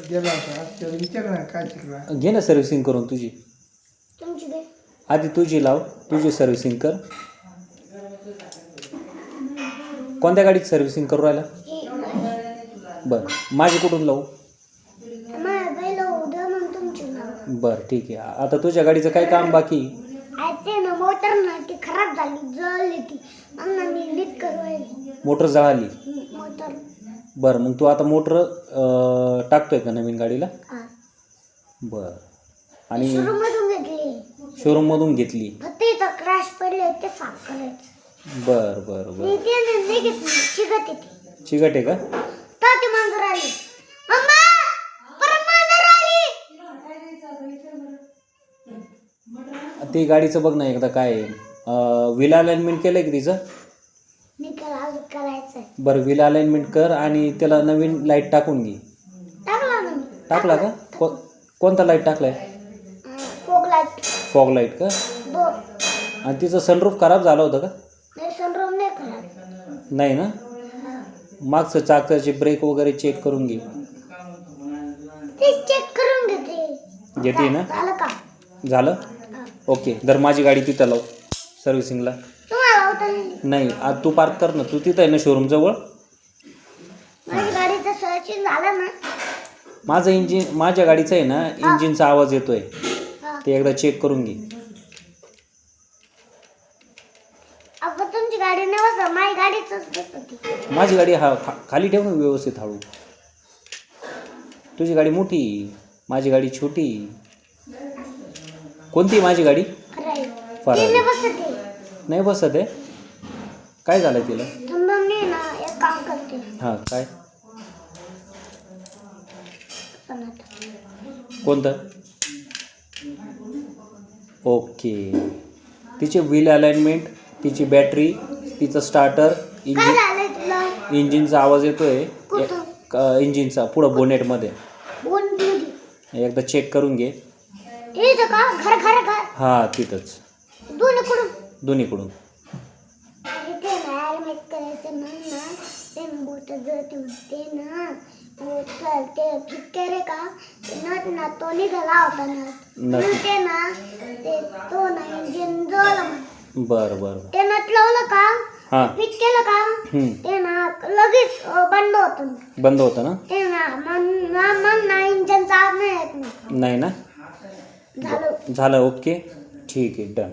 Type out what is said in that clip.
गेला होता त्याला विचार ना काय शिकला. घे ना सर्व्हिसिंग करून तुझी. आधी तुझी लाव, तुझी सर्व्हिसिंग कर. कोणत्या गाडीची सर्व्हिसिंग करू राहिला? बरं, माझी कुठून लावू? बरं ठीक आहे. आता तुझ्या गाडीचं काय काम बाकी? मोटर ना ती खराब झाली, जळली ती. मी नीट करू. मोटर जळाली? मोटर. बरं, मग तू आता मोटर टाकतोय का नवीन गाडीला? बरं. आणि शोरूम मधून घेतली? फक्त इथं क्रॅश पडले ते साफ करायचं. बरं बरं बरं. चिकट येते. चिकट आहे का? ती मांजर आली. मम्मा परत मांजर आली. ते गाडीचं बघ ना एकदा काय व्हील अलाइनमेंट केलंय की तिचं? करायचंय. बरं, व्हील अलाइनमेंट कर आणि त्याला नवीन लाईट टाकून घे. टाकला ना. टाकला का? कोणता लाईट टाकलाय? Fog light. फॉग लाईट का? आणि तिचं सनरूफ खराब झालं होतं का? नाही, सनरूफ नाही खराब. नाही ना? मागचं चाकाचे ब्रेक वगैरे चेक करून घे. ते चेक करून घेते. घेते ना? झालं का? झालं? ओके. तर माझी गाडी तिथं लाव सर्व्हिसिंगला. नाही, आज तू पार्क कर ना. तू तिथं आहे ना शोरूम जवळ? माझ्या गाडीचं सर्व्हिसिंग झालं ना? माझ्या गाडीचा आहे ना इंजिनचा आवाज येतोय, ते एकदा चेक करून घे. आपण तुमची गाडी नाही बसत, माझी गाडीच बसत. माझी गाडी खाली ठेव ना व्यवस्थित हळू. तुझी गाडी मोठी, माझी गाडी छोटी. कोणती माझी गाडी? फरारी. नाही बसत आहे? काय झालं तिला? एक काम करते. हां, काय? कोणतं? ओके. तिचे व्हील अलाइनमेंट, तिची बॅटरी, तिचं स्टार्टर, इंजिनचा आवाज येतोय. इंजिनचा पुढं बोनेटमध्ये एकदा चेक करून घे. हां, तिथंच दोन्हीकडून. बरं बरं. ते नट लावलं का? हां, फिट केलं का? ते ना लगेच बंद होतं ना? ते ना इंजनचा आवाज नाही येत. नाही ना? झालं. ओके, ठीक आहे, डन.